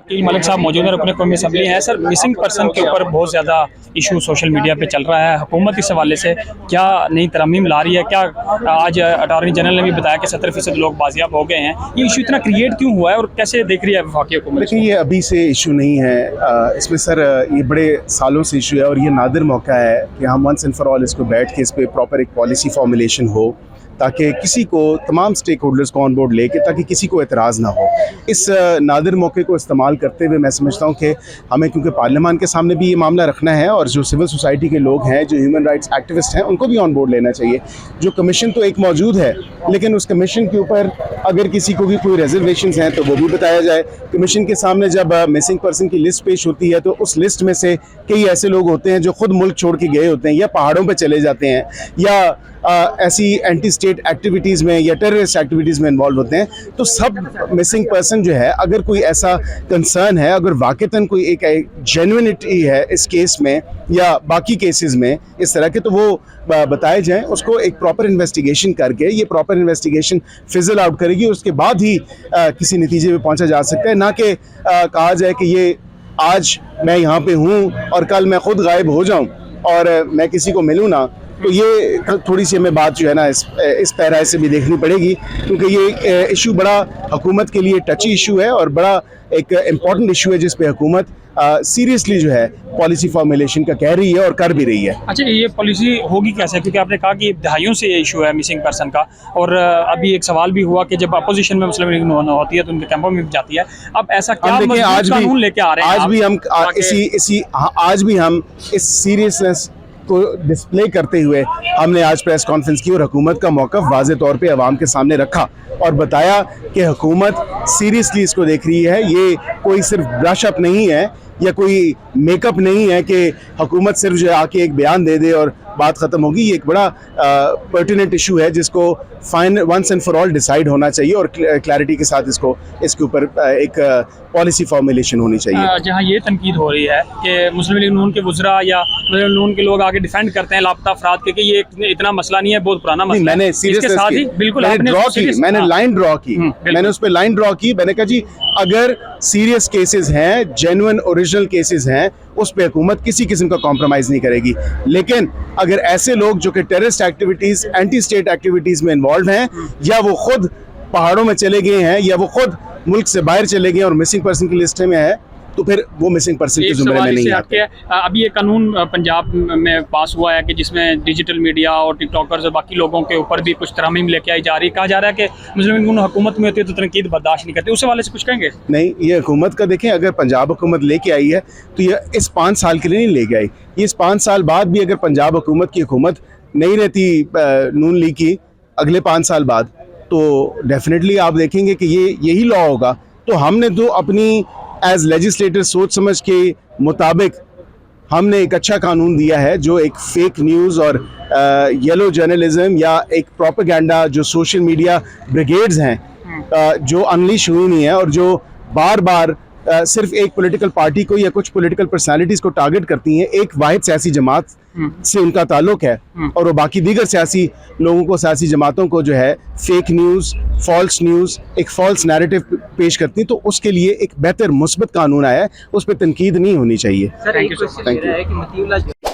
वकील मलिक साहब मौजूद हैं, रुकने कौमी असम्बली हैं। सर, मिसिंग पर्सन के ऊपर बहुत ज़्यादा इशू सोशल मीडिया पे चल रहा है। हुकूमत इस हवाले से क्या नई तरमीम ला रही है? क्या आज अटॉर्नी जनरल ने भी बताया कि 70% लोग बाजियाब हो गए हैं। ये इशू इतना क्रिएट क्यों हुआ है और कैसे देख रही है वफाकी हुकूमत? देखिए, ये अभी से इशू नहीं है। इसमें सर ये बड़े सालों से इशू है और ये नादिर मौका है कि हम वंस एंड फॉर ऑल इसको बैठ के इस पर प्रॉपर एक पॉलिसी फॉर्मुलेशन हो, ताकि किसी को, तमाम स्टेक होल्डर्स को ऑन बोर्ड लेके, ताकि किसी को एतराज़ ना हो। इस नादिर मौके को इस्तेमाल करते हुए मैं समझता हूँ कि हमें, क्योंकि पार्लियामान के सामने भी ये मामला रखना है और जो सिविल सोसाइटी के लोग हैं, जो ह्यूमन राइट्स एक्टिविस्ट हैं, उनको भी ऑन बोर्ड लेना चाहिए। जो कमीशन तो एक मौजूद है, लेकिन उस कमीशन के ऊपर अगर किसी को भी कोई रिजर्वेशंस हैं तो वो भी बताया जाए। कमीशन के सामने जब मिसिंग पर्सन की लिस्ट पेश होती है तो उस लिस्ट में से कई ऐसे लोग होते हैं जो खुद मुल्क छोड़ के गए होते हैं या पहाड़ों पर चले जाते हैं या ऐसी एंटी स्टेट एक्टिविटीज़ में या टेररिस्ट एक्टिविटीज़ में इन्वॉल्व होते हैं। तो सब मिसिंग पर्सन जो है, अगर कोई ऐसा कंसर्न है, अगर वाक़तन कोई एक जेन्युइनिटी है इस केस में या बाकी केसेस में इस तरह के, तो वो बताए जाएं। उसको एक प्रॉपर इन्वेस्टिगेशन करके, ये प्रॉपर इन्वेस्टिगेशन फिजल आउट करेगी, उसके बाद ही किसी नतीजे पे पहुंचा जा सकता है। ना कि कहा जाए कि ये आज मैं यहाँ पे हूँ और कल मैं खुद गायब हो जाऊँ और मैं किसी को मिलूँ ना। तो ये थोड़ी सी हमें बात जो है ना इस पैराए से भी देखनी पड़ेगी, क्योंकि ये इशू बड़ा हुकूमत के लिए टची इशू है और बड़ा एक इम्पॉर्टेंट इशू है जिस पे हुकूमत सीरियसली जो है पॉलिसी फॉर्मुलेशन का कह रही है और कर भी रही है। अच्छा, ये पॉलिसी होगी कैसे? क्योंकि आपने कहा कि दहाइयों से ये इशू है मिसिंग पर्सन का, और अभी एक सवाल भी हुआ कि जब अपोजिशन में मुस्लिम लीग होती है तो उनके कैंपों में भी जाती है। अब ऐसा क्या कानून लेके आ रहे हैं? आज भी हम इस सीरियसनेस को डिस्प्ले करते हुए हमने आज प्रेस कॉन्फ्रेंस की और हुकूमत का मौक़िफ़ वाज़े तौर पे अवाम के सामने रखा और बताया कि हुकूमत सीरियसली इसको देख रही है। ये कोई सिर्फ ब्रश अप नहीं है या कोई मेकअप नहीं है कि हुकूमत सिर्फ जो आके एक बयान दे दे और बात ख़त्म होगी। ये एक बड़ा पर्टिनेंट इशू है जिसको once and for all decide होना चाहिए और क्लैरिटी के साथ इसके ऊपर एक पॉलिसी फॉर्मुलेशन होनी चाहिए। जहाँ ये तनकीद हो रही है कि मुस्लिम लीग नून के वुज़रा या मुस्लिम लीग नून के लोग आगे डिफेंड करते हैं लापता अफराद के, कि ये इतना मसला नहीं है, बहुत पुराना मसला है। मैंने लाइन ड्रॉ की, मैंने उस पर लाइन ड्रॉ की। मैंने कहा जी, अगर सीरियस केसेस हैं, जेन्युइन ओरिजिनल केसेस हैं, उस पे हुकूमत किसी किस्म का कॉम्प्रोमाइज़ नहीं करेगी। लेकिन अगर ऐसे लोग जो कि terrorist activities, anti state activities में इन्वॉल्व हैं, या वो खुद पहाड़ों में चले गए हैं, या वो खुद मुल्क से बाहर चले गए और मिसिंग पर्सन की लिस्ट में है, तो फिर वो मिसिंग पर्सन के ज़ुमरे में नहीं आते। अभी ये कानून पंजाब में पास हुआ है कि जिसमें डिजिटल मीडिया और टिकटॉकर्स और बाकी लोगों के ऊपर भी कुछ तरमीम लेके आई जा रही है। कहा जा रहा है कि मुस्लिम लीग हुकूमत में होती है तो तनकीद बर्दाश्त नहीं करती। उस हवाले से कुछ कहेंगे? नहीं, ये हुकूमत का देखें, अगर पंजाब हुकूमत लेके आई है तो ये इस 5 साल के लिए नहीं लेके आई। ये इस 5 साल बाद भी अगर पंजाब हुकूमत की हुकूमत नहीं रहती नून लीग की अगले 5 साल बाद, तो डेफिनेटली आप देखेंगे कि यही लॉ होगा। तो हमने तो अपनी एज लेजिस्लेटर सोच समझ के मुताबिक हमने एक अच्छा कानून दिया है, जो एक फेक न्यूज़ और येलो जर्नलिज्म या एक प्रोपेगेंडा, जो सोशल मीडिया ब्रिगेड्स हैं जो अनलिश हुई नहीं है और जो बार बार सिर्फ एक पॉलिटिकल पार्टी को या कुछ पॉलिटिकल पर्सनालिटीज़ को टारगेट करती हैं। एक वाहिद सियासी जमात से उनका ताल्लुक है और वो बाकी दीगर सियासी लोगों को, सियासी जमातों को जो है फेक न्यूज़, फॉल्स न्यूज़, एक फॉल्स नैरेटिव पेश करती। तो उसके लिए एक बेहतर मुस्बत कानून आया है, उस पर तनकीद नहीं होनी चाहिए। सर, एक क्वेश्चन ये है कि